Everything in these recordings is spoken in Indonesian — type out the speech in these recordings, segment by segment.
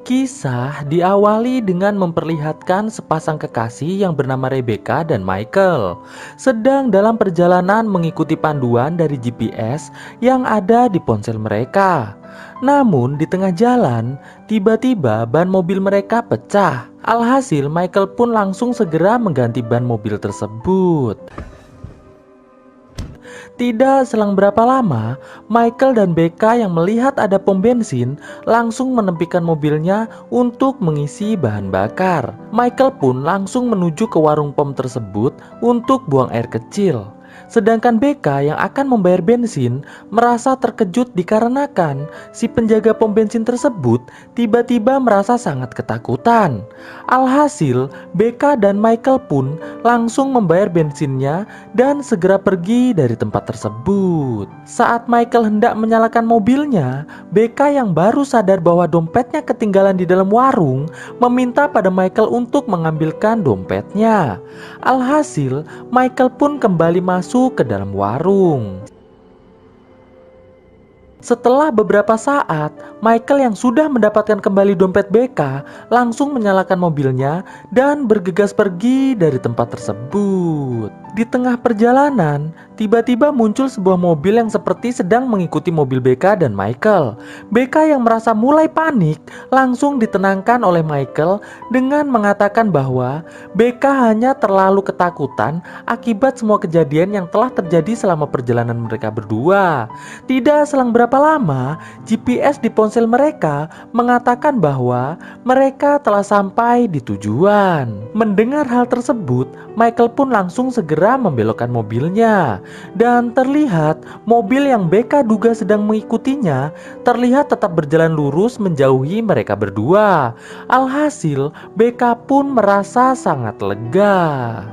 Kisah diawali dengan memperlihatkan sepasang kekasih yang bernama Rebecca dan Michael sedang dalam perjalanan mengikuti panduan dari GPS yang ada di ponsel mereka. Namun di tengah jalan, tiba-tiba ban mobil mereka pecah. Alhasil Michael pun langsung segera mengganti ban mobil tersebut. Tidak selang berapa lama, Michael dan Becca yang melihat ada pom bensin langsung menepikan mobilnya untuk mengisi bahan bakar. Michael pun langsung menuju ke warung pom tersebut untuk buang air kecil. Sedangkan Becca yang akan membayar bensin merasa terkejut dikarenakan si penjaga pom bensin tersebut tiba-tiba merasa sangat ketakutan. Alhasil, Becca dan Michael pun langsung membayar bensinnya dan segera pergi dari tempat tersebut. Saat Michael hendak menyalakan mobilnya, Becca yang baru sadar bahwa dompetnya ketinggalan di dalam warung meminta pada Michael untuk mengambilkan dompetnya. Alhasil, Michael pun kembali masuk ke dalam warung. Setelah beberapa saat, Michael yang sudah mendapatkan kembali dompet Becca langsung menyalakan mobilnya dan bergegas pergi dari tempat tersebut. Di tengah perjalanan, tiba-tiba muncul sebuah mobil yang seperti sedang mengikuti mobil Becca dan Michael. Becca yang merasa mulai panik langsung ditenangkan oleh Michael dengan mengatakan bahwa Becca hanya terlalu ketakutan akibat semua kejadian yang telah terjadi selama perjalanan mereka berdua. Tidak selang berapa lama, GPS di ponsel mereka mengatakan bahwa mereka telah sampai di tujuan. Mendengar hal tersebut, Michael pun langsung segera membelokkan mobilnya. Dan terlihat mobil yang Becca duga sedang mengikutinya terlihat tetap berjalan lurus menjauhi mereka berdua. Alhasil, Becca pun merasa sangat lega.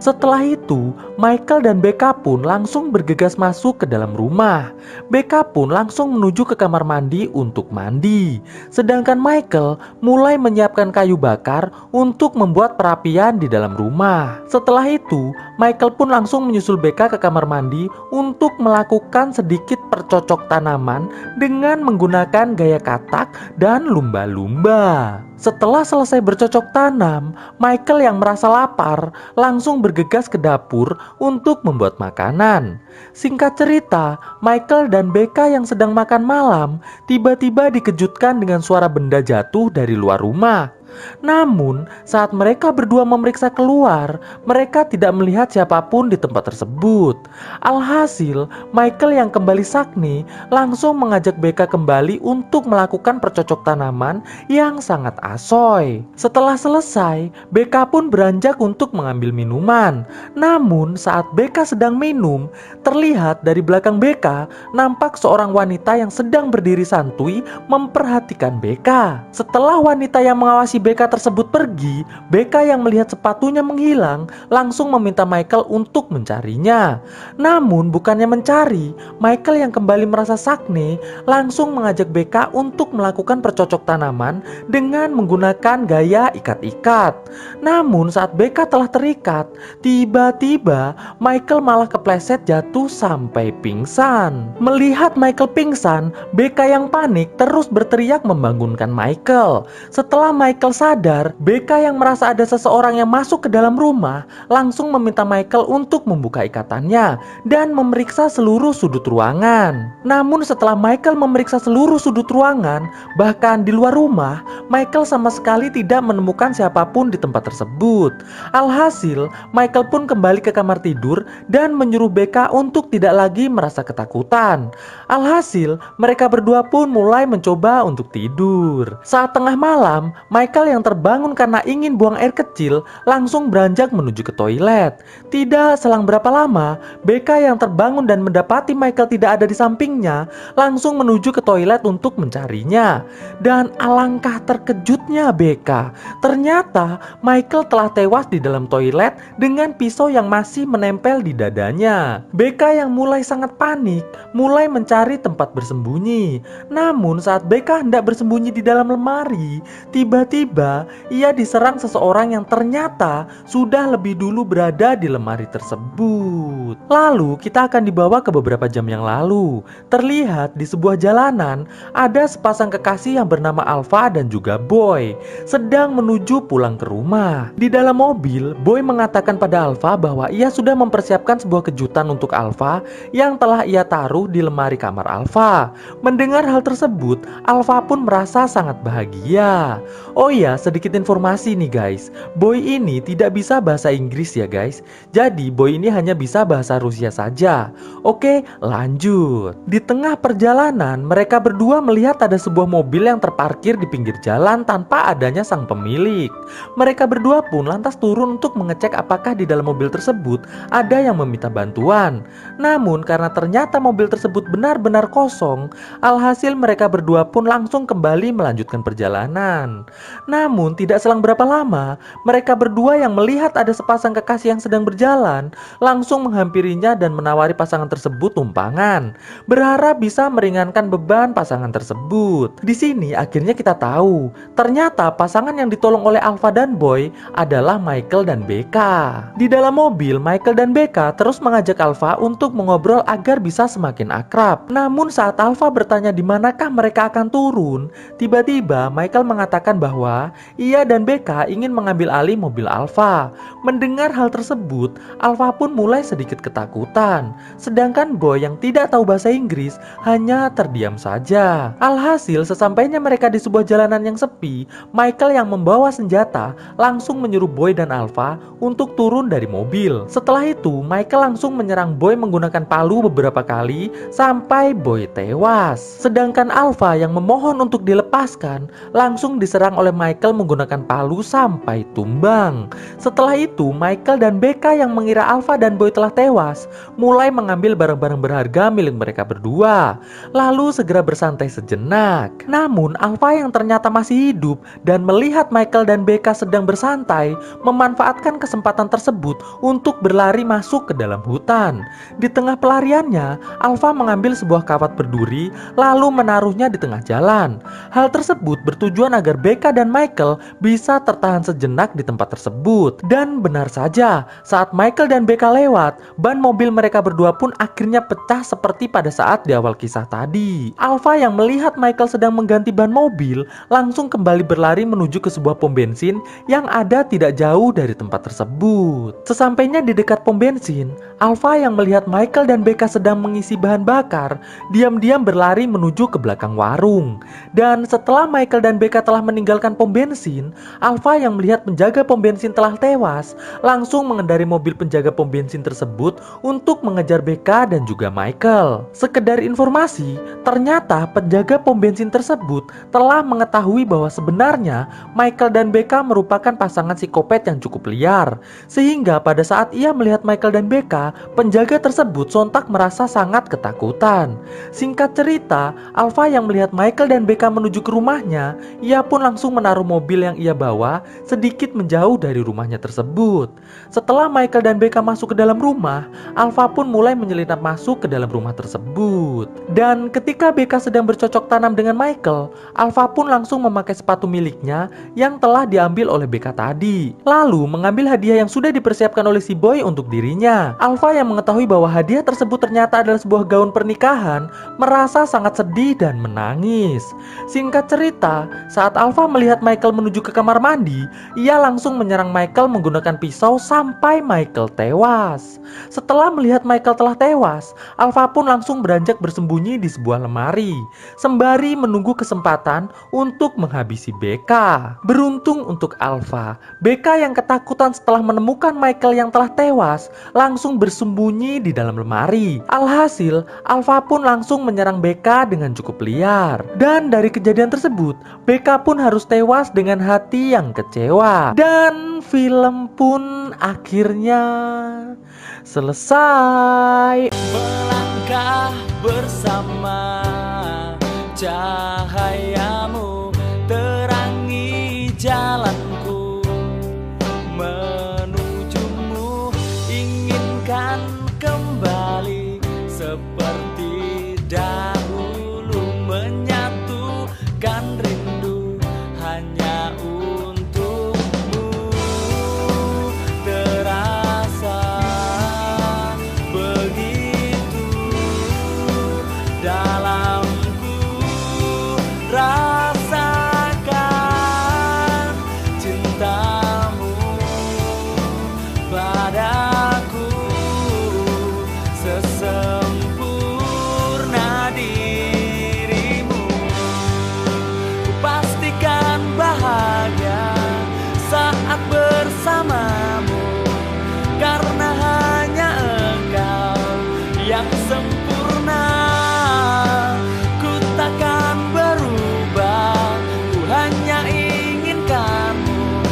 Setelah itu, Michael dan Becca pun langsung bergegas masuk ke dalam rumah. Becca pun langsung menuju ke kamar mandi untuk mandi. Sedangkan Michael mulai menyiapkan kayu bakar untuk membuat perapian di dalam rumah. Setelah itu, Michael pun langsung menyusul Becca ke kamar mandi untuk melakukan sedikit percocok tanaman dengan menggunakan gaya katak dan lumba-lumba. Setelah selesai bercocok tanam, Michael yang merasa lapar langsung bergegas ke dapur untuk membuat makanan. Singkat cerita, Michael dan Becca yang sedang makan malam tiba-tiba dikejutkan dengan suara benda jatuh dari luar rumah. Namun, saat mereka berdua memeriksa keluar, mereka tidak melihat siapapun di tempat tersebut. Alhasil, Michael yang kembali sakni langsung mengajak Becca kembali untuk melakukan percocok tanaman yang sangat asoy. Setelah selesai, Becca pun beranjak untuk mengambil minuman. Namun, saat Becca sedang minum, terlihat dari belakang Becca nampak seorang wanita yang sedang berdiri santuy memperhatikan Becca. Setelah wanita yang mengawasi Becca tersebut pergi, Becca yang melihat sepatunya menghilang langsung meminta Michael untuk mencarinya. Namun bukannya mencari, Michael yang kembali merasa sakne langsung mengajak Becca untuk melakukan percocok tanaman dengan menggunakan gaya ikat-ikat. Namun saat Becca telah terikat, tiba-tiba Michael malah kepleset jatuh sampai pingsan. Melihat Michael pingsan, Becca yang panik terus berteriak membangunkan Michael. Setelah Michael sadar, Becca yang merasa ada seseorang yang masuk ke dalam rumah langsung meminta Michael untuk membuka ikatannya dan memeriksa seluruh sudut ruangan. Namun setelah Michael memeriksa seluruh sudut ruangan, bahkan di luar rumah, Michael sama sekali tidak menemukan siapapun di tempat tersebut. Alhasil, Michael pun kembali ke kamar tidur dan menyuruh Becca untuk tidak lagi merasa ketakutan. Alhasil, mereka berdua pun mulai mencoba untuk tidur. Saat tengah malam, Michael yang terbangun karena ingin buang air kecil langsung beranjak menuju ke toilet. Tidak selang berapa lama, Becca yang terbangun dan mendapati Michael tidak ada di sampingnya langsung menuju ke toilet untuk mencarinya. Dan alangkah terkejutnya Becca, ternyata Michael telah tewas di dalam toilet dengan pisau yang masih menempel di dadanya. Becca yang mulai sangat panik, mulai mencari tempat bersembunyi. Namun saat Becca hendak bersembunyi di dalam lemari, tiba-tiba tiba-tiba ia diserang seseorang yang ternyata sudah lebih dulu berada di lemari tersebut. Lalu kita akan dibawa ke beberapa jam yang lalu. Terlihat di sebuah jalanan ada sepasang kekasih yang bernama Alpha dan juga Boy sedang menuju pulang ke rumah. Di dalam mobil, Boy mengatakan pada Alpha bahwa ia sudah mempersiapkan sebuah kejutan untuk Alpha yang telah ia taruh di lemari kamar Alpha. Mendengar hal tersebut, Alpha pun merasa sangat bahagia. Oh iya, sedikit informasi nih guys. Boy ini tidak bisa bahasa Inggris ya guys. Jadi Boy ini hanya bisa bahasa Rusia saja. Oke, lanjut. Di tengah perjalanan, mereka berdua melihat ada sebuah mobil yang terparkir di pinggir jalan tanpa adanya sang pemilik. Mereka berdua pun lantas turun untuk mengecek apakah di dalam mobil tersebut ada yang meminta bantuan. Namun karena ternyata mobil tersebut benar-benar kosong, alhasil mereka berdua pun langsung kembali melanjutkan perjalanan. Namun tidak selang berapa lama, mereka berdua yang melihat ada sepasang kekasih yang sedang berjalan langsung menghampirinya dan menawari pasangan tersebut tumpangan, berharap bisa meringankan beban pasangan tersebut. Di sini akhirnya kita tahu, ternyata pasangan yang ditolong oleh Alpha dan Boy adalah Michael dan Becca. Di dalam mobil, Michael dan Becca terus mengajak Alpha untuk mengobrol agar bisa semakin akrab. Namun saat Alpha bertanya di manakah mereka akan turun, tiba-tiba Michael mengatakan bahwa ia dan Becca ingin mengambil alih mobil Alpha. Mendengar hal tersebut, Alpha pun mulai sedikit ketakutan. Sedangkan Boy yang tidak tahu bahasa Inggris hanya terdiam saja. Alhasil sesampainya mereka di sebuah jalanan yang sepi, Michael yang membawa senjata langsung menyuruh Boy dan Alpha untuk turun dari mobil. Setelah itu, Michael langsung menyerang Boy menggunakan palu beberapa kali sampai Boy tewas. Sedangkan Alpha yang memohon untuk dilepaskan langsung diserang oleh Michael menggunakan palu sampai tumbang. Setelah itu, Michael dan Becca yang mengira Alpha dan Boy telah tewas mulai mengambil barang-barang berharga milik mereka berdua, lalu segera bersantai sejenak. Namun Alpha yang ternyata masih hidup dan melihat Michael dan Becca sedang bersantai memanfaatkan kesempatan tersebut untuk berlari masuk ke dalam hutan. Di tengah pelariannya, Alpha mengambil sebuah kawat berduri lalu menaruhnya di tengah jalan. Hal tersebut bertujuan agar Becca dan Michael bisa tertahan sejenak di tempat tersebut. Dan benar saja, saat Michael dan Becca lewat, ban mobil mereka berdua pun akhirnya pecah seperti pada saat di awal kisah tadi. Alpha yang melihat Michael sedang mengganti ban mobil langsung kembali berlari menuju ke sebuah pom bensin yang ada tidak jauh dari tempat tersebut. Sesampainya di dekat pom bensin, Alpha yang melihat Michael dan Becca sedang mengisi bahan bakar diam-diam berlari menuju ke belakang warung. Dan setelah Michael dan Becca telah meninggalkan pom bensin, Alpha yang melihat penjaga pom bensin telah tewas langsung mengendari mobil penjaga pom bensin tersebut untuk mengejar Becca dan juga Michael. Sekedar informasi, ternyata penjaga pom bensin tersebut telah mengetahui bahwa sebenarnya Michael dan Becca merupakan pasangan psikopat yang cukup liar. Sehingga pada saat ia melihat Michael dan Becca, penjaga tersebut sontak merasa sangat ketakutan. Singkat cerita, Alpha yang melihat Michael dan Becca menuju ke rumahnya, ia pun langsung menaruh mobil yang ia bawa sedikit menjauh dari rumahnya tersebut. Setelah Michael dan Becca masuk ke dalam rumah, Alpha pun mulai menyelinap masuk ke dalam rumah tersebut. Dan ketika Becca sedang bercocok tanam dengan Michael, Alpha pun langsung memakai sepatu miliknya yang telah diambil oleh Becca tadi, lalu mengambil hadiah yang sudah dipersiapkan oleh si Boy untuk dirinya. Alpha yang mengetahui bahwa hadiah tersebut ternyata adalah sebuah gaun pernikahan, merasa sangat sedih dan menangis. Singkat cerita, saat Alpha melihat Michael menuju ke kamar mandi, ia langsung menyerang Michael menggunakan pisau sampai Michael tewas. Setelah melihat Michael telah tewas, Alpha pun langsung beranjak bersembunyi di sebuah lemari, sembari menunggu kesempatan untuk menghabisi Becca. Beruntung untuk Alpha, Becca yang ketakutan setelah menemukan Michael yang telah tewas, langsung bersembunyi di dalam lemari. Alhasil, Alpha pun langsung menyerang Becca dengan cukup liar. Dan dari kejadian tersebut, Becca pun harus tewas dengan hati yang kecewa. Dan film pun akhirnya selesai. Melangkah bersama, cahayamu terangi jalanku menujumu, inginkan kembali seperti dahulu, menyatukan rindu hanya akanmu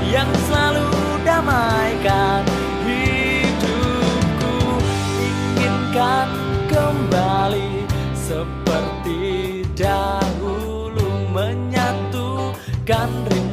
yang selalu damaikan hidupku. Inginkan kembali seperti dahulu, menyatukan rindu